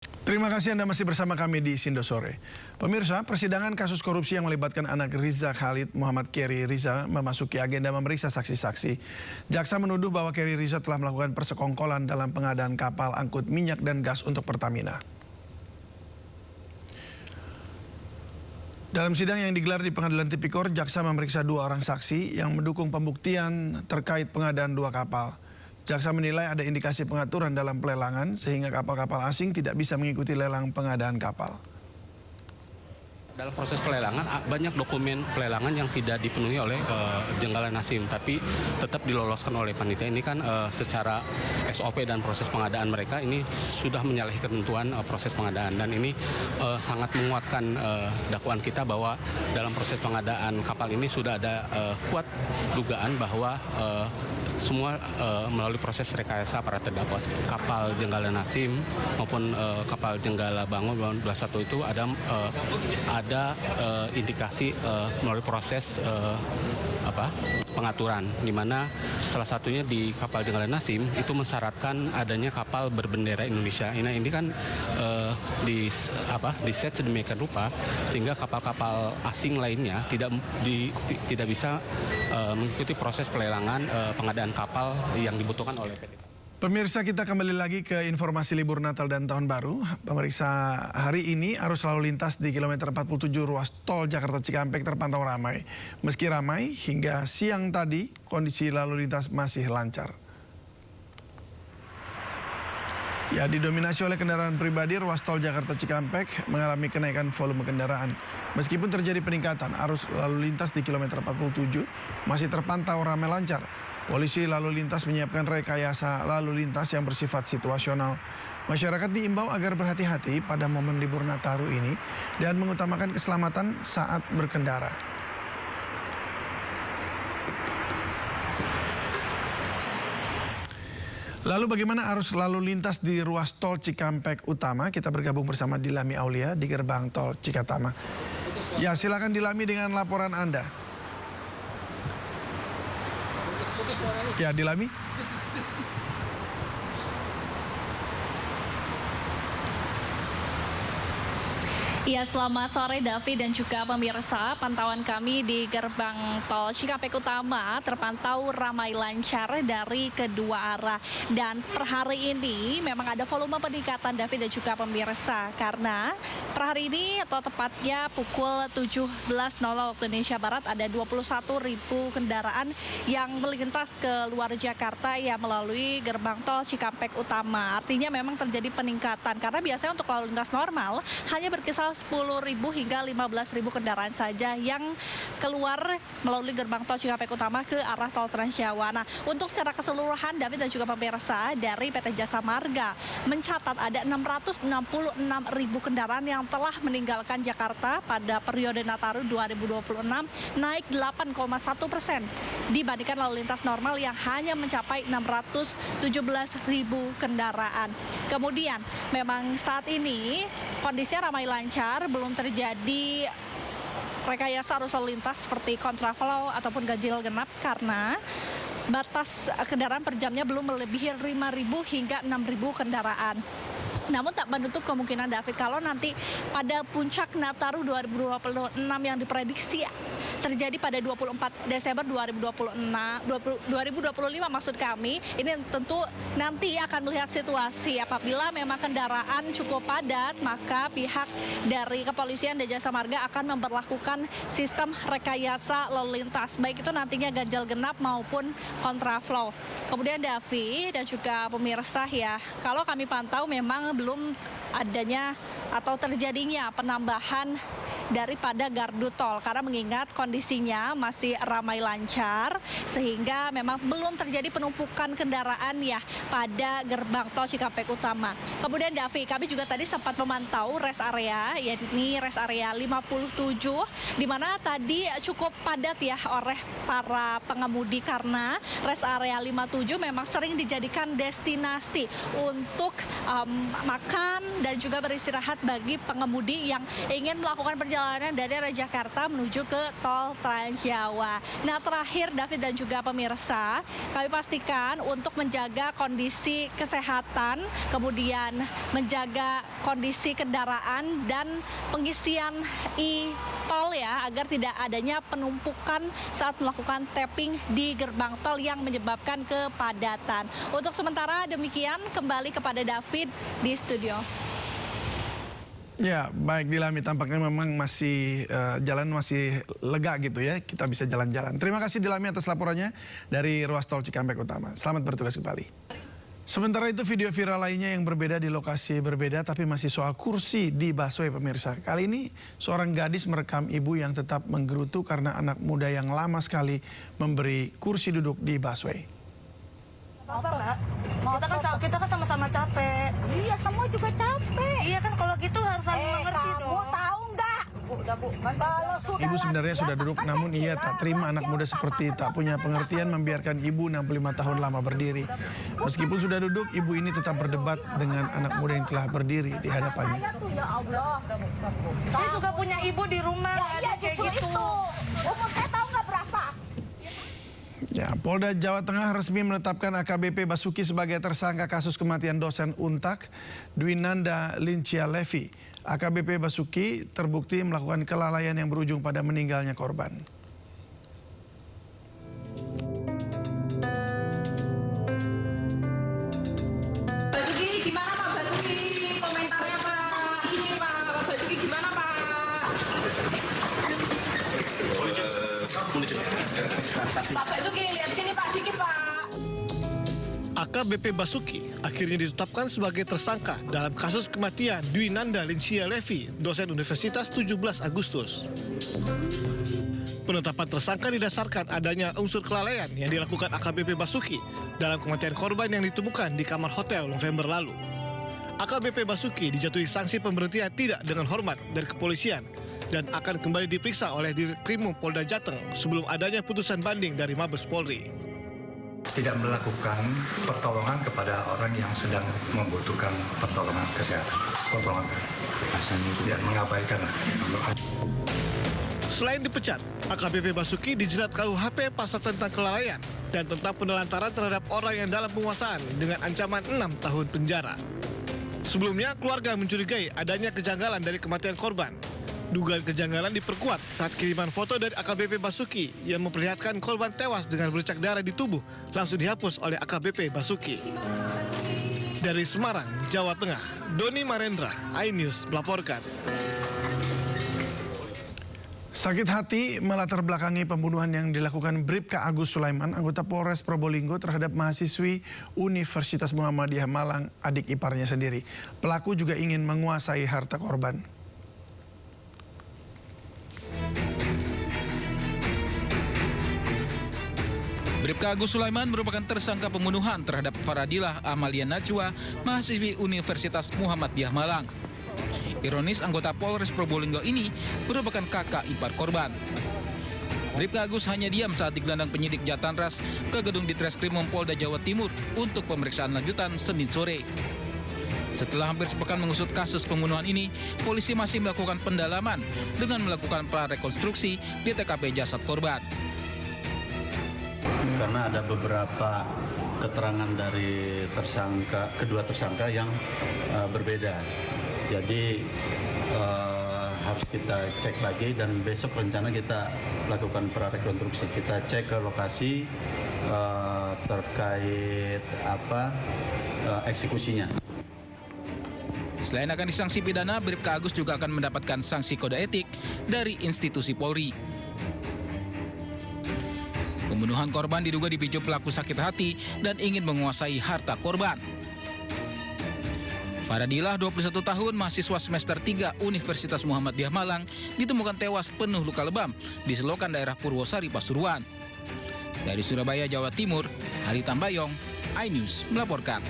Terima kasih Anda masih bersama kami di Sindo Sore. Pemirsa, persidangan kasus korupsi yang melibatkan anak Riza Khalid Muhammad Keri Riza memasuki agenda memeriksa saksi-saksi. Jaksa menuduh bahwa Keri Riza telah melakukan persekongkolan dalam pengadaan kapal angkut minyak dan gas untuk Pertamina. Dalam sidang yang digelar di Pengadilan Tipikor, jaksa memeriksa 2 orang saksi yang mendukung pembuktian terkait pengadaan 2 kapal. Jaksa menilai ada indikasi pengaturan dalam pelelangan sehingga kapal-kapal asing tidak bisa mengikuti lelang pengadaan kapal. Dalam proses pelelangan banyak dokumen pelelangan yang tidak dipenuhi oleh Jenggala Nasim, tapi tetap diloloskan oleh panitia. Ini kan secara SOP dan proses pengadaan mereka ini sudah menyalahi ketentuan proses pengadaan, dan ini sangat menguatkan dakwaan kita bahwa dalam proses pengadaan kapal ini sudah ada kuat dugaan bahwa semua melalui proses rekayasa para terdakwa. Kapal Jenggala Nasim maupun kapal Jenggala Bangun 21 itu ada indikasi melalui proses pengaturan, di mana salah satunya di kapal Jenggala Nasim itu mensyaratkan adanya kapal berbendera Indonesia. Ini kan di set sedemikian rupa sehingga kapal-kapal asing lainnya tidak bisa mengikuti proses pelelangan pengadaan kapal yang dibutuhkan oleh PT. Pemirsa, kita kembali lagi ke informasi libur Natal dan Tahun Baru. Pemirsa, hari ini arus lalu lintas di kilometer 47 ruas tol Jakarta Cikampek terpantau ramai. Meski ramai, hingga siang tadi kondisi lalu lintas masih lancar. Ya, didominasi oleh kendaraan pribadi, ruas tol Jakarta Cikampek mengalami kenaikan volume kendaraan. Meskipun terjadi peningkatan, arus lalu lintas di kilometer 47 masih terpantau ramai lancar. Polisi lalu lintas menyiapkan rekayasa lalu lintas yang bersifat situasional. Masyarakat diimbau agar berhati-hati pada momen libur Nataru ini dan mengutamakan keselamatan saat berkendara. Lalu bagaimana arus lalu lintas di ruas tol Cikampek Utama? Kita bergabung bersama Dilami Aulia di gerbang tol Cikatama. Ya, silakan Dilami dengan laporan Anda. Ya, Dilami. Ya, selamat sore Davi dan juga pemirsa. Pantauan kami di gerbang tol Cikampek Utama terpantau ramai lancar dari kedua arah. Dan per hari ini memang ada volume peningkatan Davi dan juga pemirsa. Karena per hari ini atau tepatnya pukul 17.00 waktu Indonesia Barat ada 21.000 kendaraan yang melintas ke luar Jakarta ya melalui gerbang tol Cikampek Utama. Artinya memang terjadi peningkatan karena biasanya untuk lalu lintas normal hanya berkisar 10.000 hingga 15.000 kendaraan saja yang keluar melalui gerbang tol Cikampek Utama ke arah tol Trans Jawa. Nah, untuk secara keseluruhan David dan juga pemirsa dari PT Jasa Marga mencatat ada 666.000 kendaraan yang telah meninggalkan Jakarta pada periode Nataru 2026, naik 8,1% dibandingkan lalu lintas normal yang hanya mencapai 617.000 kendaraan. Kemudian memang saat ini kondisinya ramai lancar, belum terjadi rekayasa arus lalu lintas seperti kontraflow ataupun ganjil genap karena batas kendaraan per jamnya belum melebihi 5.000 hingga 6.000 kendaraan. Namun tak menutup kemungkinan David kalau nanti pada puncak Nataru 2026 yang diprediksi terjadi pada 24 Desember 2025 maksud kami, ini tentu nanti akan melihat situasi. Apabila memang kendaraan cukup padat, maka pihak dari kepolisian dan Jasa Marga akan memperlakukan sistem rekayasa lalu lintas, baik itu nantinya ganjil genap maupun kontraflow. Kemudian Davi dan juga pemirsa ya, kalau kami pantau memang belum adanya atau terjadinya penambahan daripada gardu tol karena mengingat kondisinya masih ramai lancar sehingga memang belum terjadi penumpukan kendaraan ya pada gerbang tol Cikampek Utama. Kemudian Davi, kami juga tadi sempat memantau rest area, yakni rest area 57 di mana tadi cukup padat ya oleh para pengemudi karena rest area 57 memang sering dijadikan destinasi untuk makan dan juga beristirahat bagi pengemudi yang ingin melakukan perjalanan dari arah Jakarta menuju ke tol tol Trans Jawa. Nah, terakhir David dan juga pemirsa, kami pastikan untuk menjaga kondisi kesehatan, kemudian menjaga kondisi kendaraan dan pengisian e-tol ya, agar tidak adanya penumpukan saat melakukan tapping di gerbang tol yang menyebabkan kepadatan. Untuk sementara demikian, kembali kepada David di studio. Ya, baik Dilami, tampaknya memang masih jalan masih lega gitu ya, kita bisa jalan-jalan. Terima kasih Dilami atas laporannya dari ruas tol Cikampek Utama. Selamat bertugas kembali. Sementara itu video viral lainnya yang berbeda di lokasi berbeda tapi masih soal kursi di busway pemirsa. Kali ini seorang gadis merekam ibu yang tetap menggerutu karena anak muda yang lama sekali memberi kursi duduk di busway. Kita kan sama-sama capek. Iya, semua juga capek. Iya kan, kalau gitu harus saling mengerti dong. Kamu tahu nggak? Ibu sebenarnya sudah duduk, namun ia tak terima anak muda seperti tak punya pengertian membiarkan ibu 65 tahun lama berdiri. Meskipun sudah duduk, ibu ini tetap berdebat dengan anak muda yang telah berdiri di hadapannya. Ya Allah. Saya juga punya ibu di rumah. Iya, justru itu. Umur saya tahu nggak berapa? Ya, Polda Jawa Tengah resmi menetapkan AKBP Basuki sebagai tersangka kasus kematian dosen Untak Dwinanda Lincia Levi. AKBP Basuki terbukti melakukan kelalaian yang berujung pada meninggalnya korban. Basuki gimana Pak Basuki? Komentarnya Pak. Ini Pak Basuki gimana Pak? Pak Basuki lihat sini Pak, dikit Pak. AKBP Basuki akhirnya ditetapkan sebagai tersangka dalam kasus kematian Dwinanda Lincia Levi, dosen Universitas 17 Agustus. Penetapan tersangka didasarkan adanya unsur kelalaian yang dilakukan AKBP Basuki dalam kematian korban yang ditemukan di kamar hotel November lalu. AKBP Basuki dijatuhi sanksi pemberhentian tidak dengan hormat dari kepolisian dan akan kembali diperiksa oleh Dirkrimum Polda Jateng sebelum adanya putusan banding dari Mabes Polri. Tidak melakukan pertolongan kepada orang yang sedang membutuhkan pertolongan kesehatan. Tidak mengabaikan. Selain dipecat, AKBP Basuki dijerat KUHP pasal tentang kelalaian dan tentang penelantaran terhadap orang yang dalam penguasaan dengan ancaman 6 tahun penjara. Sebelumnya, keluarga mencurigai adanya kejanggalan dari kematian korban. Dugaan kejanggalan diperkuat saat kiriman foto dari AKBP Basuki yang memperlihatkan korban tewas dengan bercak darah di tubuh langsung dihapus oleh AKBP Basuki. Dari Semarang, Jawa Tengah, Doni Marendra, iNews melaporkan. Sakit hati melatar belakangi pembunuhan yang dilakukan Bribka Agus Sulaiman, anggota Polres Probolinggo terhadap mahasiswi Universitas Muhammadiyah Malang, adik iparnya sendiri. Pelaku juga ingin menguasai harta korban. Bribka Agus Sulaiman merupakan tersangka pembunuhan terhadap Faradilah Amalia Najwa, mahasiswi Universitas Muhammadiyah Malang. Ironis, anggota Polres Probolinggo ini merupakan kakak ipar korban. Bribka Agus hanya diam saat digelandang penyidik Jatanras ke gedung Ditreskrimum Polda Jawa Timur untuk pemeriksaan lanjutan Senin sore. Setelah hampir sepekan mengusut kasus pembunuhan ini, polisi masih melakukan pendalaman dengan melakukan prarekonstruksi di TKP jasad korban. Karena ada beberapa keterangan dari kedua tersangka yang berbeda. Jadi harus kita cek lagi dan besok rencana kita lakukan prarekonstruksi. Kita cek ke lokasi terkait eksekusinya. Selain akan disanksi pidana, Bribka Agus juga akan mendapatkan sanksi kode etik dari institusi Polri. Pembunuhan korban diduga dipicu pelaku sakit hati dan ingin menguasai harta korban. Faradilah, 21 tahun, mahasiswa semester 3 Universitas Muhammadiyah Malang, ditemukan tewas penuh luka lebam di selokan daerah Purwosari, Pasuruan. Dari Surabaya, Jawa Timur, Hari Tambayong, iNews melaporkan.